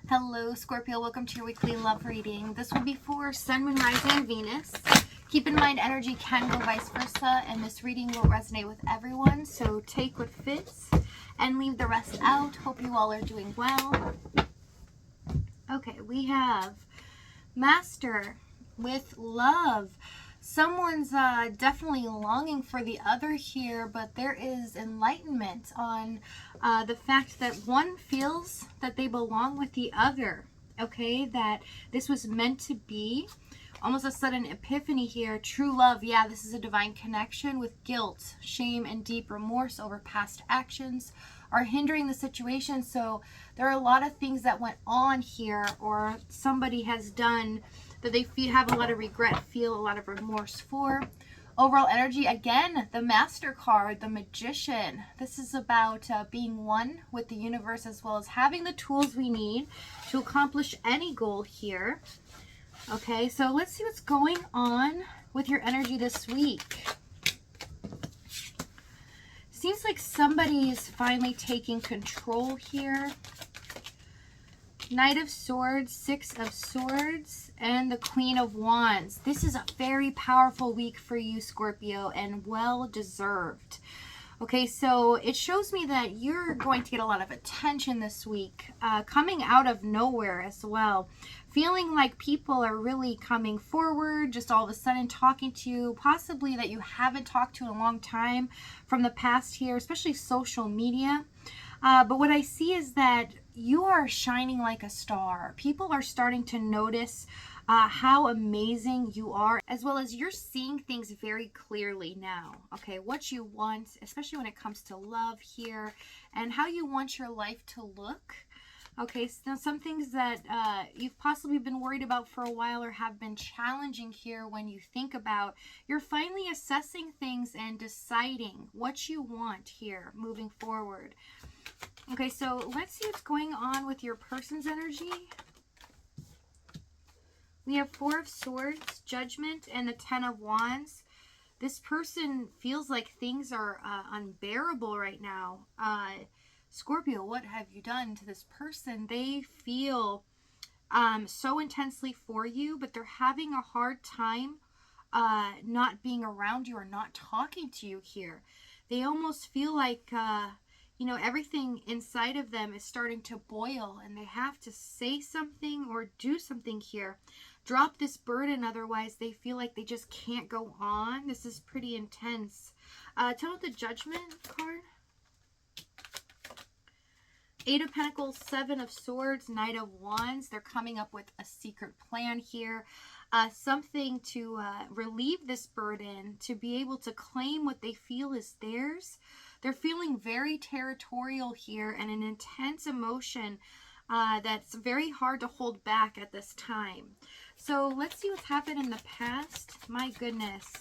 Hello, Scorpio. Welcome to your weekly love reading. This will be for Sun, Moon, Rising, and Venus. Keep in mind, energy can go vice versa, and this reading will resonate with everyone. So take what fits and leave the rest out. Hope you all are doing well. Okay, we have Master with love. Someone's definitely longing for the other here, but there is enlightenment on the fact that one feels that they belong with the other. Okay, that this was meant to be. Almost a sudden epiphany here. True love, yeah, this is a divine connection with guilt, shame, and deep remorse over past actions are hindering the situation. So there are a lot of things that went on here, or somebody has done that they have a lot of regret, feel a lot of remorse for. Overall energy, again, the Master card, the Magician. This is about being one with the universe, as well as having the tools we need to accomplish any goal here. Okay, so let's see what's going on with your energy this week. Seems like somebody is finally taking control here. Knight of Swords, Six of Swords, and the Queen of Wands. This is a very powerful week for you, Scorpio, and well deserved. Okay, so it shows me that you're going to get a lot of attention this week, coming out of nowhere as well. Feeling like people are really coming forward, just all of a sudden talking to you, possibly that you haven't talked to in a long time from the past here, especially social media. But what I see is that you are shining like a star. People are starting to notice how amazing you are, as well as you're seeing things very clearly now. Okay, what you want, especially when it comes to love here, and how you want your life to look. Okay, so some things that you've possibly been worried about for a while or have been challenging here when you think about, you're finally assessing things and deciding what you want here moving forward. Okay, so let's see what's going on with your person's energy. We have Four of Swords, Judgment, and the Ten of Wands. This person feels like things are unbearable right now. Scorpio, what have you done to this person? They feel so intensely for you, but they're having a hard time not being around you or not talking to you here. They almost feel like, you know, everything inside of them is starting to boil, and they have to say something or do something here. Drop this burden, otherwise they feel like they just can't go on. This is pretty intense. Tell me the Judgment card. Eight of Pentacles, Seven of Swords, Knight of Wands. They're coming up with a secret plan here. Something to relieve this burden, to be able to claim what they feel is theirs. They're feeling very territorial here, and an intense emotion that's very hard to hold back at this time. So let's see what's happened in the past. My goodness.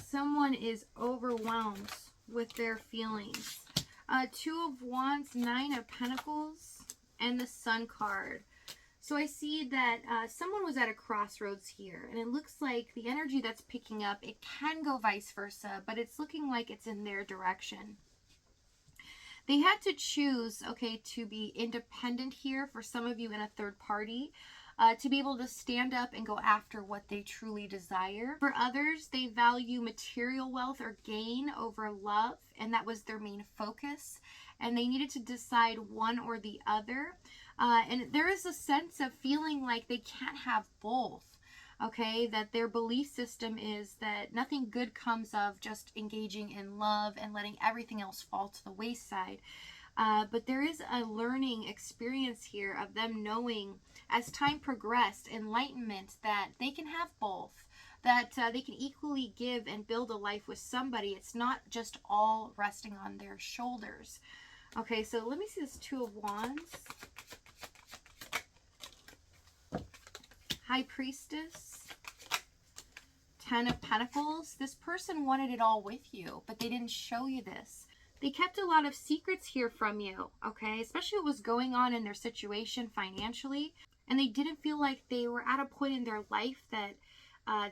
Someone is overwhelmed with their feelings. Two of Wands, Nine of Pentacles, and the Sun card. So I see that someone was at a crossroads here, and it looks like the energy that's picking up, it can go vice versa, but it's looking like it's in their direction. They had to choose, okay, to be independent here, for some of you in a third party, to be able to stand up and go after what they truly desire. For others, they value material wealth or gain over love, and that was their main focus, and they needed to decide one or the other. And there is a sense of feeling like they can't have both. Okay, that their belief system is that nothing good comes of just engaging in love and letting everything else fall to the wayside. But there is a learning experience here of them knowing, as time progressed, enlightenment, that they can have both, that they can equally give and build a life with somebody. It's not just all resting on their shoulders. Okay, so let me see this Two of Wands. High Priestess, Ten of Pentacles. This person wanted it all with you, but they didn't show you this. They kept a lot of secrets here from you, okay? Especially what was going on in their situation financially. And they didn't feel like they were at a point in their life that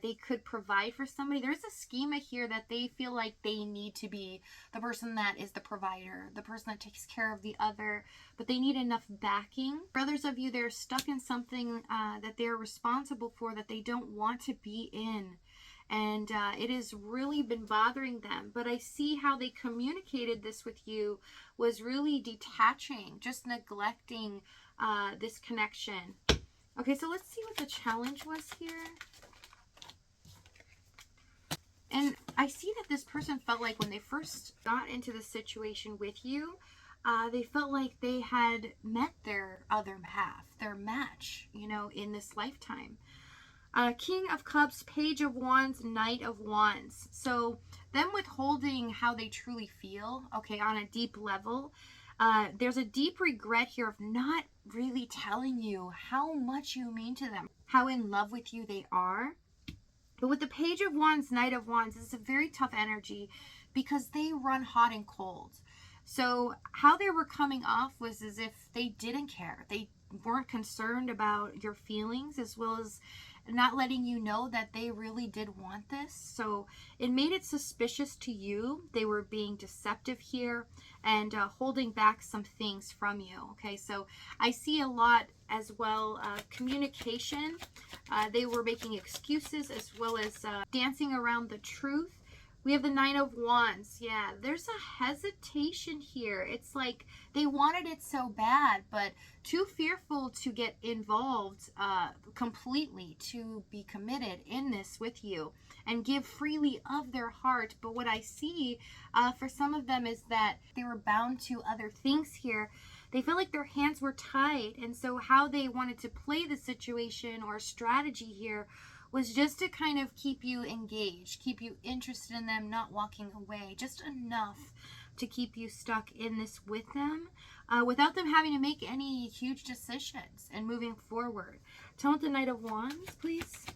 They could provide for somebody. There's a schema here that they feel like they need to be the person that is the provider, the person that takes care of the other, but they need enough backing. For others of you, they're stuck in something that they're responsible for that they don't want to be in. And it has really been bothering them. But I see how they communicated this with you was really detaching, just neglecting this connection. Okay, so let's see what the challenge was here. And I see that this person felt like when they first got into the situation with you, they felt like they had met their other half, their match, you know, in this lifetime. King of Cups, Page of Wands, Knight of Wands. So them withholding how they truly feel, okay, on a deep level. There's a deep regret here of not really telling you how much you mean to them, how in love with you they are. But with the Page of Wands, Knight of Wands, it's a very tough energy because they run hot and cold. So how they were coming off was as if they didn't care. They weren't concerned about your feelings, as well as not letting you know that they really did want this. So it made it suspicious to you. They were being deceptive here and holding back some things from you. Okay, so I see a lot as well communication. They were making excuses as well as dancing around the truth. We have the Nine of Wands. Yeah, there's a hesitation here. It's like they wanted it so bad, but too fearful to get involved completely, to be committed in this with you and give freely of their heart. But what I see for some of them is that they were bound to other things here. They felt like their hands were tied. And so how they wanted to play the situation or strategy here was just to kind of keep you engaged, keep you interested in them, not walking away, just enough to keep you stuck in this with them without them having to make any huge decisions and moving forward. Tell me the Knight of Wands, please.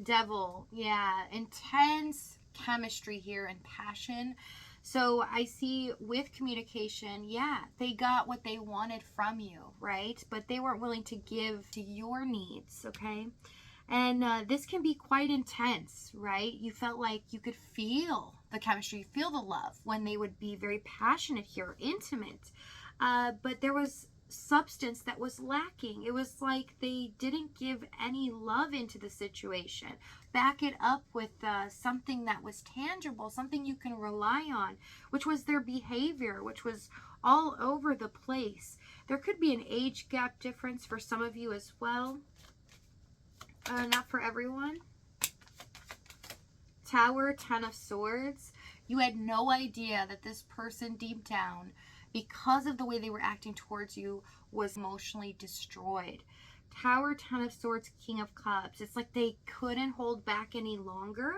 Devil, yeah, intense chemistry here and passion. So I see with communication, yeah, they got what they wanted from you, right? But they weren't willing to give to your needs, okay? And this can be quite intense, right? You felt like you could feel the chemistry, feel the love when they would be very passionate here, intimate. But there was substance that was lacking. It was like they didn't give any love into the situation. Back it up with something that was tangible, something you can rely on, which was their behavior, which was all over the place. There could be an age gap difference for some of you as well. Not for everyone. Tower, Ten of Swords. You had no idea that this person deep down, because of the way they were acting towards you, was emotionally destroyed. Tower, Ten of Swords, King of Cups. It's like they couldn't hold back any longer.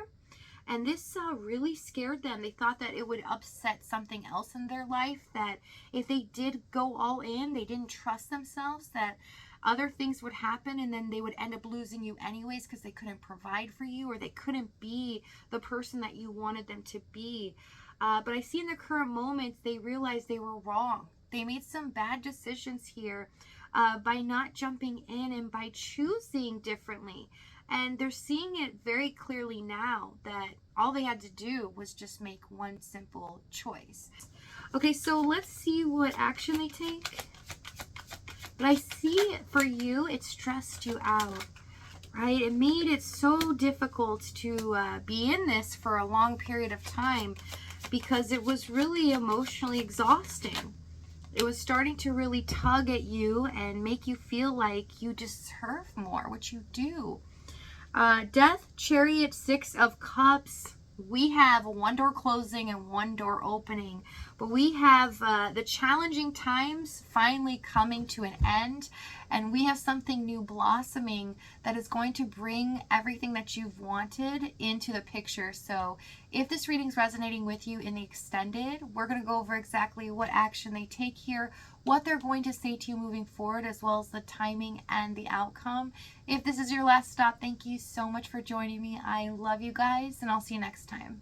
And this really scared them. They thought that it would upset something else in their life, that if they did go all in, they didn't trust themselves, that other things would happen and then they would end up losing you anyways because they couldn't provide for you, or they couldn't be the person that you wanted them to be. But I see in the current moments, they realized they were wrong. They made some bad decisions here by not jumping in and by choosing differently. And they're seeing it very clearly now that all they had to do was just make one simple choice. Okay, so let's see what action they take. But I see for you, it stressed you out, right? It made it so difficult to be in this for a long period of time because it was really emotionally exhausting. It was starting to really tug at you and make you feel like you deserve more, which you do. Death, Chariot, Six of Cups. We have one door closing and one door opening, but we have the challenging times finally coming to an end, and we have something new blossoming that is going to bring everything that you've wanted into the picture. So if this reading's resonating with you in the extended, we're going to go over exactly what action they take here, what they're going to say to you moving forward, as well as the timing and the outcome. If this is your last stop, thank you so much for joining me. I love you guys, and I'll see you next time.